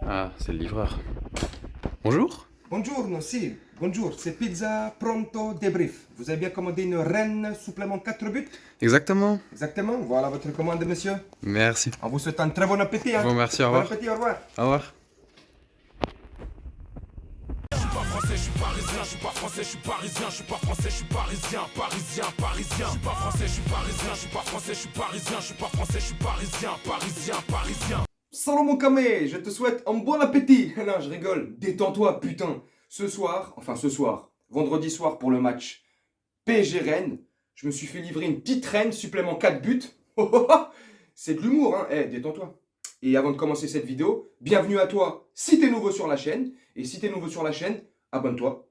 Ah, c'est le livreur. Bonjour. Buongiorno, sì, bonjour, c'est Pizza Pronto Débrief. Vous avez bien commandé une reine supplément 4 buts? Exactement. Exactement, voilà votre commande, monsieur. Merci. En vous souhaitant un très bon appétit. Je Hein. vous remercie, au Bon revoir. appétit, au revoir. Au revoir. Français, je suis parisien, je suis pas français, je suis parisien, je suis pas français, je suis parisien, parisien, parisien. Je suis pas français, je suis parisien, je suis pas français, je suis parisien, je suis pas français, je suis parisien, parisien, parisien. Salut mon camé, je te souhaite un bon appétit. Non, je rigole, détends-toi, putain. Ce soir, vendredi soir pour le match PSG Rennes, je me suis fait livrer une petite reine supplément 4 buts. C'est de l'humour, hein. Détends-toi. Et avant de commencer cette vidéo, bienvenue à toi si t'es nouveau sur la chaîne. Et si t'es nouveau sur la chaîne, abonne-toi,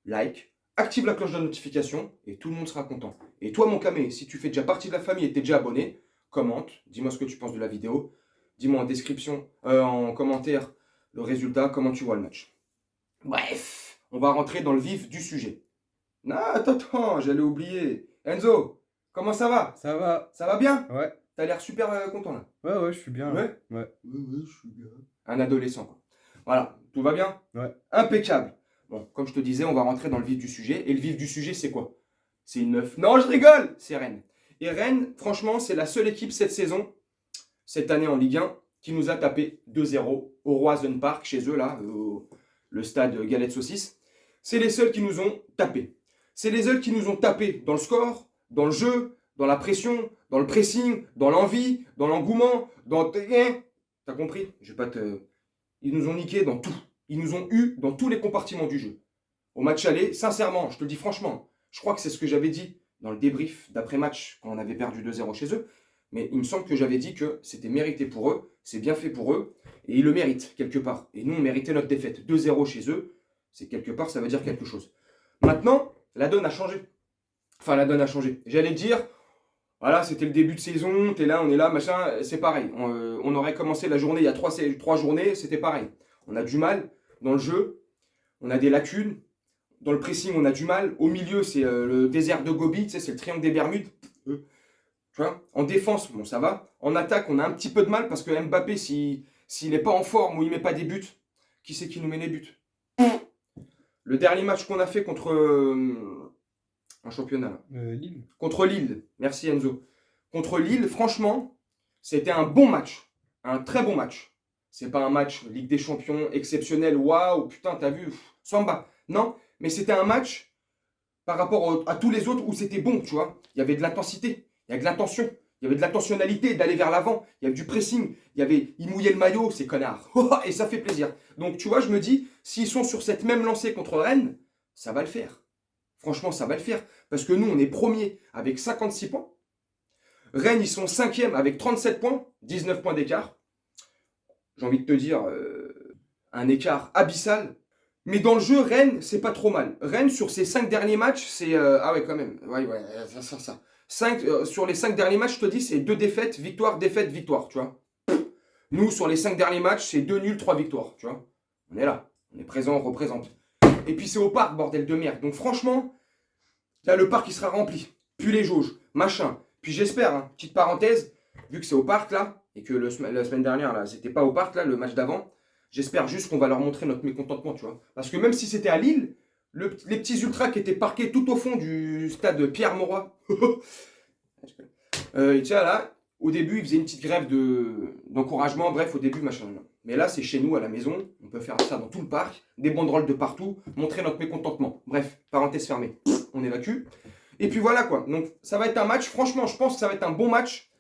like, active la cloche de notification et tout le monde sera content. Et toi mon camé, si tu fais déjà partie de la famille et t'es déjà abonné, commente, dis-moi ce que tu penses de la vidéo. Dis-moi en description, en commentaire, le résultat, comment tu vois le match. Bref, on va rentrer dans le vif du sujet. Non, attends, j'allais oublier. Enzo, comment ça va? Ça va. Ça va bien? Ouais. T'as l'air super content là. Ouais, je suis bien. Là. Ouais? Ouais. Ouais, je suis bien. Un adolescent quoi. Voilà, tout va bien? Ouais. Impeccable. Bon, comme je te disais, on va rentrer dans le vif du sujet. Et le vif du sujet, c'est quoi? C'est une meuf. Non, je rigole! C'est Rennes. Et Rennes, franchement, c'est la seule équipe cette saison, cette année en Ligue 1, qui nous a tapé 2-0 au Roison Park, chez eux, là, le stade Galette Saucisse. C'est les seuls qui nous ont tapé. C'est les seuls qui nous ont tapé dans le score, dans le jeu, dans la pression, dans le pressing, dans l'envie, dans l'engouement, dans... T'as compris? Je vais pas te... Ils nous ont niqué dans tout. Ils nous ont eu dans tous les compartiments du jeu. Au match aller, sincèrement, je te le dis franchement, je crois que c'est ce que j'avais dit dans le débrief d'après-match quand on avait perdu 2-0 chez eux. Mais il me semble que j'avais dit que c'était mérité pour eux, c'est bien fait pour eux, et ils le méritent quelque part. Et nous, on méritait notre défaite. 2-0 chez eux, c'est quelque part, ça veut dire quelque chose. Maintenant, la donne a changé. Enfin, la donne a changé. J'allais dire, voilà, c'était le début de saison, t'es là, on est là, machin, c'est pareil. On aurait commencé la journée, il y a 3 journées, c'était pareil. On a du mal dans le jeu, on a des lacunes. Dans le pressing, on a du mal. Au milieu, c'est le désert de Gobi, tu sais, c'est le triangle des Bermudes. Tu vois, en défense, bon, ça va. En attaque, on a un petit peu de mal parce que Mbappé, s'il n'est pas en forme ou il met pas des buts, qui c'est qui nous met les buts? Le dernier match qu'on a fait contre un championnat, là. Lille. Contre Lille. Merci Enzo. Contre Lille, franchement, c'était un bon match. Un très bon match. C'est pas un match Ligue des Champions exceptionnel. Waouh, putain, t'as vu? Samba. Non, mais c'était un match par rapport à tous les autres où c'était bon, tu vois. Il y avait de l'intensité. Il y a de l'intention, il y avait de l'intentionnalité d'aller vers l'avant, il y avait du pressing, il mouillait le maillot, ces connards. Et ça fait plaisir. Donc tu vois, je me dis, s'ils sont sur cette même lancée contre Rennes, ça va le faire. Franchement, ça va le faire. Parce que nous, on est premier avec 56 points. Rennes, ils sont 5e avec 37 points, 19 points d'écart. J'ai envie de te dire, un écart abyssal. Mais dans le jeu, Rennes, c'est pas trop mal. Rennes, sur ses 5 derniers matchs, c'est... ah ouais, quand même. Ouais, ça. Sur les 5 derniers matchs, je te dis, c'est 2 défaites, victoire, défaite, victoire, tu vois. Nous, sur les 5 derniers matchs, c'est 2 nuls, 3 victoires, tu vois. On est là, on est présent, on représente. Et puis c'est au parc, bordel de merde. Donc franchement, là, le parc, il sera rempli. Puis les jauges, machin. Puis j'espère, hein, petite parenthèse, vu que c'est au parc, là, et que la semaine dernière, là, c'était pas au parc, là, le match d'avant, j'espère juste qu'on va leur montrer notre mécontentement, tu vois. Parce que même si c'était à Lille, les petits ultras qui étaient parqués tout au fond du stade Pierre-Mauroy, et tiens là, au début, ils faisaient une petite grève d'encouragement, bref, au début, machin. Mais là, c'est chez nous, à la maison, on peut faire ça dans tout le parc, des banderoles de partout, montrer notre mécontentement. Bref, parenthèse fermée, on évacue. Et puis voilà quoi, donc ça va être un match, franchement, je pense que ça va être un bon match.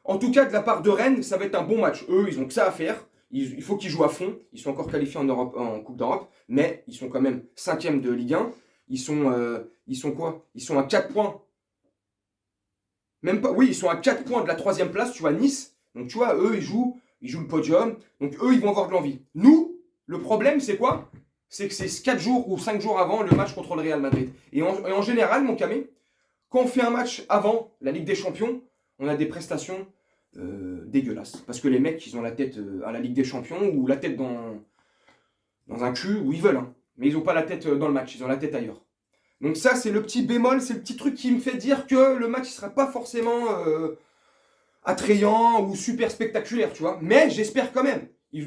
En tout cas, de la part de Rennes, ça va être un bon match. Eux, ils ont que ça à faire. Il faut qu'ils jouent à fond. Ils sont encore qualifiés en Europe, en Coupe d'Europe, mais ils sont quand même 5e de Ligue 1. Ils sont quoi? Ils sont à 4 points. Même pas, oui, ils sont à 4 points de la 3e place, tu vois, Nice. Donc tu vois, eux, ils jouent le podium. Donc eux, ils vont avoir de l'envie. Nous, le problème, c'est quoi? C'est que c'est 4 jours ou 5 jours avant le match contre le Real Madrid. Et en général, mon camé, quand on fait un match avant la Ligue des Champions, on a des prestations dégueulasses. Parce que les mecs, ils ont la tête à la Ligue des Champions ou la tête dans un cul où ils veulent. Hein. Mais ils n'ont pas la tête dans le match, ils ont la tête ailleurs. Donc ça, c'est le petit bémol, c'est le petit truc qui me fait dire que le match ne sera pas forcément attrayant ou super spectaculaire, tu vois. Mais j'espère quand même.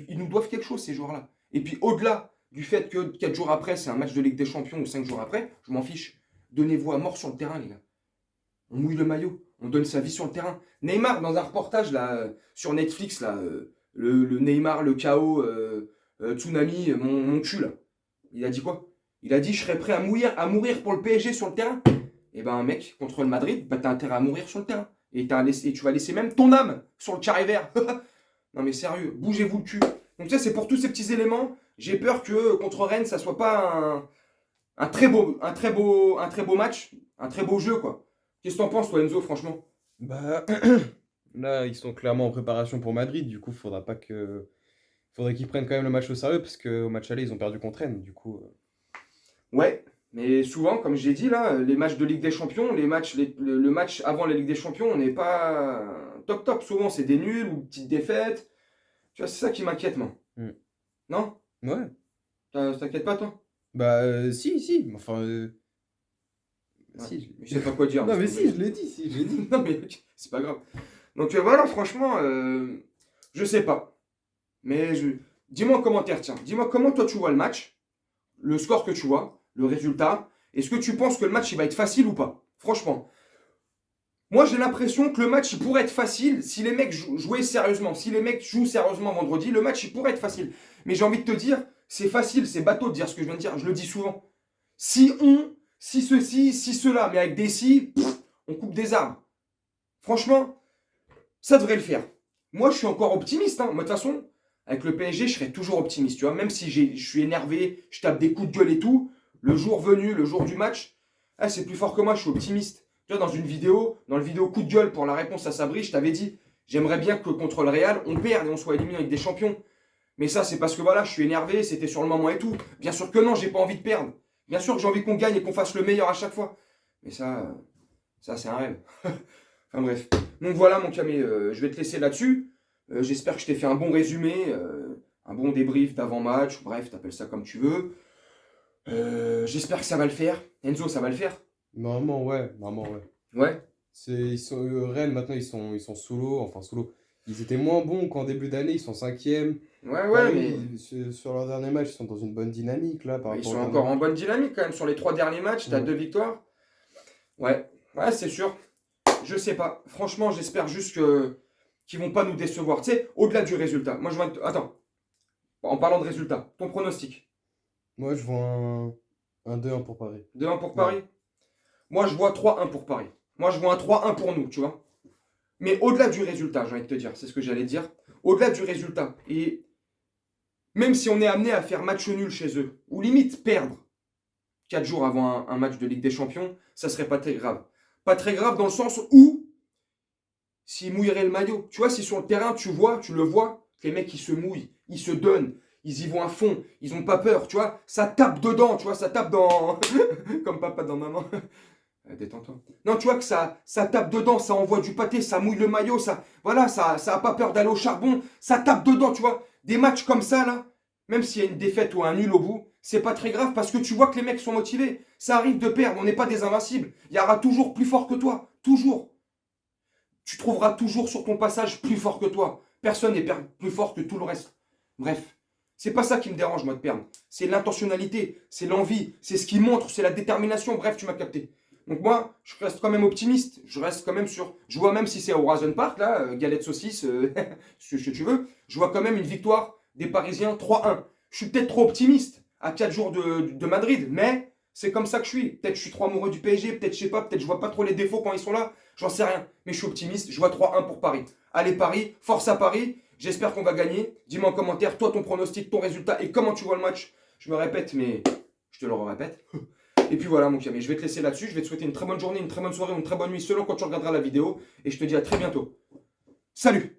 Ils nous doivent quelque chose, ces joueurs-là. Et puis, au-delà du fait que 4 jours après, c'est un match de Ligue des Champions ou 5 jours après, je m'en fiche. Donnez-vous à mort sur le terrain, les gars. On mouille le maillot, on donne sa vie sur le terrain. Neymar, dans un reportage là, sur Netflix, là, le Neymar, le chaos, tsunami, mon cul, là. Il a dit quoi? Il a dit, je serais prêt à mourir pour le PSG sur le terrain. Et ben, mec, contre le Madrid, bah, t'as intérêt à mourir sur le terrain. Et tu vas laisser même ton âme sur le carré vert. Non mais sérieux, bougez-vous le cul. Donc ça, c'est pour tous ces petits éléments. J'ai peur que contre Rennes, ça soit pas un très beau match, un très beau jeu, quoi. Qu'est-ce que t'en penses, toi, Enzo, franchement? Bah, là, ils sont clairement en préparation pour Madrid. Du coup, faudrait qu'ils prennent quand même le match au sérieux parce qu'au match aller, ils ont perdu contre Rennes. Du coup, Ouais, mais souvent, comme j'ai dit là, les matchs de Ligue des Champions, le match avant la Ligue des Champions, on n'est pas top. Souvent, c'est des nuls ou petites défaites. Tu vois, c'est ça qui m'inquiète, moi. Mm. Non? ouais. Ça t'inquiète pas, toi? Bah, si. Enfin, Ouais. si. Je sais pas quoi dire. Non, mais parce que- si, je l'ai dit, si, je l'ai dit. Non, mais c'est pas grave. Donc voilà, franchement, je sais pas. Mais dis-moi en commentaire, tiens. Dis-moi comment toi tu vois le match, le score que tu vois, le résultat. Est-ce que tu penses que le match il va être facile ou pas? Franchement. Moi j'ai l'impression que le match il pourrait être facile si les mecs jouaient sérieusement. Si les mecs jouent sérieusement vendredi, le match il pourrait être facile. Mais j'ai envie de te dire, c'est facile, c'est bateau de dire ce que je viens de dire. Je le dis souvent. Si ceci, si cela, mais avec des si, on coupe des arbres. Franchement, ça devrait le faire. Moi, je suis encore optimiste. Moi, de toute façon, avec le PSG, je serai toujours optimiste. Tu vois, même si je suis énervé, je tape des coups de gueule et tout, le jour venu, le jour du match, c'est plus fort que moi, je suis optimiste. Tu vois, dans le vidéo coup de gueule pour la réponse à Sabri, je t'avais dit, j'aimerais bien que contre le Real, on perde et on soit éliminé avec des champions. Mais ça, c'est parce que voilà, je suis énervé, c'était sur le moment et tout. Bien sûr que non, j'ai pas envie de perdre. Bien sûr que j'ai envie qu'on gagne et qu'on fasse le meilleur à chaque fois. Mais ça c'est un rêve. Enfin bref. Donc voilà mon Camé, je vais te laisser là-dessus. J'espère que je t'ai fait un bon résumé, un bon débrief d'avant-match. Bref, t'appelles ça comme tu veux. J'espère que ça va le faire. Enzo, ça va le faire? Normalement, ouais. Ouais. Rennes, maintenant, ils sont sous l'eau. Enfin, sous l'eau. Ils étaient moins bons qu'en début d'année. Ils sont 5e. Ouais, Paris, mais sur leur dernier match, ils sont dans une bonne dynamique, là, par ils rapport sont au encore dernier en bonne dynamique quand même. Sur les 3 derniers matchs, t'as Ouais. 2 victoires. Ouais, c'est sûr. Je sais pas. Franchement, j'espère juste qu'ils vont pas nous décevoir. Tu sais, au-delà du résultat. Moi, Attends. En parlant de résultat, ton pronostic. Moi, je vois un 2-1 pour Paris. 2-1 pour Paris. Moi, je vois 3-1 pour Paris. Moi, je vois un 3-1 pour nous, tu vois. Mais au-delà du résultat, j'ai envie de te dire, c'est ce que j'allais dire. Au-delà du résultat, et même si on est amené à faire match nul chez eux, ou limite perdre 4 jours avant un match de Ligue des Champions, ça serait pas très grave. Pas très grave dans le sens où, s'ils mouilleraient le maillot, tu vois, si sur le terrain, tu le vois, que les mecs, ils se mouillent, ils se donnent, ils y vont à fond, ils ont pas peur, tu vois, ça tape dedans, tu vois, ça tape dans... Comme papa dans maman. Détends-toi. Non, tu vois que ça tape dedans, ça envoie du pâté, ça mouille le maillot, ça a pas peur d'aller au charbon, ça tape dedans, tu vois. Des matchs comme ça, là, même s'il y a une défaite ou un nul au bout, c'est pas très grave parce que tu vois que les mecs sont motivés. Ça arrive de perdre, on n'est pas des invincibles. Il y aura toujours plus fort que toi, toujours. Tu trouveras toujours sur ton passage plus fort que toi. Personne n'est plus fort que tout le reste. Bref, c'est pas ça qui me dérange, moi, de perdre. C'est l'intentionnalité, c'est l'envie, c'est ce qui montre, c'est la détermination. Bref, tu m'as capté. Donc moi, je reste quand même optimiste. Je reste quand même sur... Je vois même si c'est au Horizon Park, là, galette saucisse, ce que tu veux. Je vois quand même une victoire des Parisiens 3-1. Je suis peut-être trop optimiste à 4 jours de Madrid, mais c'est comme ça que je suis. Peut-être je suis trop amoureux du PSG, peut-être je sais pas, peut-être je vois pas trop les défauts quand ils sont là. J'en sais rien, mais je suis optimiste. Je vois 3-1 pour Paris. Allez Paris, force à Paris. J'espère qu'on va gagner. Dis-moi en commentaire, toi, ton pronostic, ton résultat et comment tu vois le match. Je me répète, mais je te le répète. Et puis voilà mon Camé, je vais te laisser là-dessus, je vais te souhaiter une très bonne journée, une très bonne soirée, une très bonne nuit selon quand tu regarderas la vidéo. Et je te dis à très bientôt. Salut!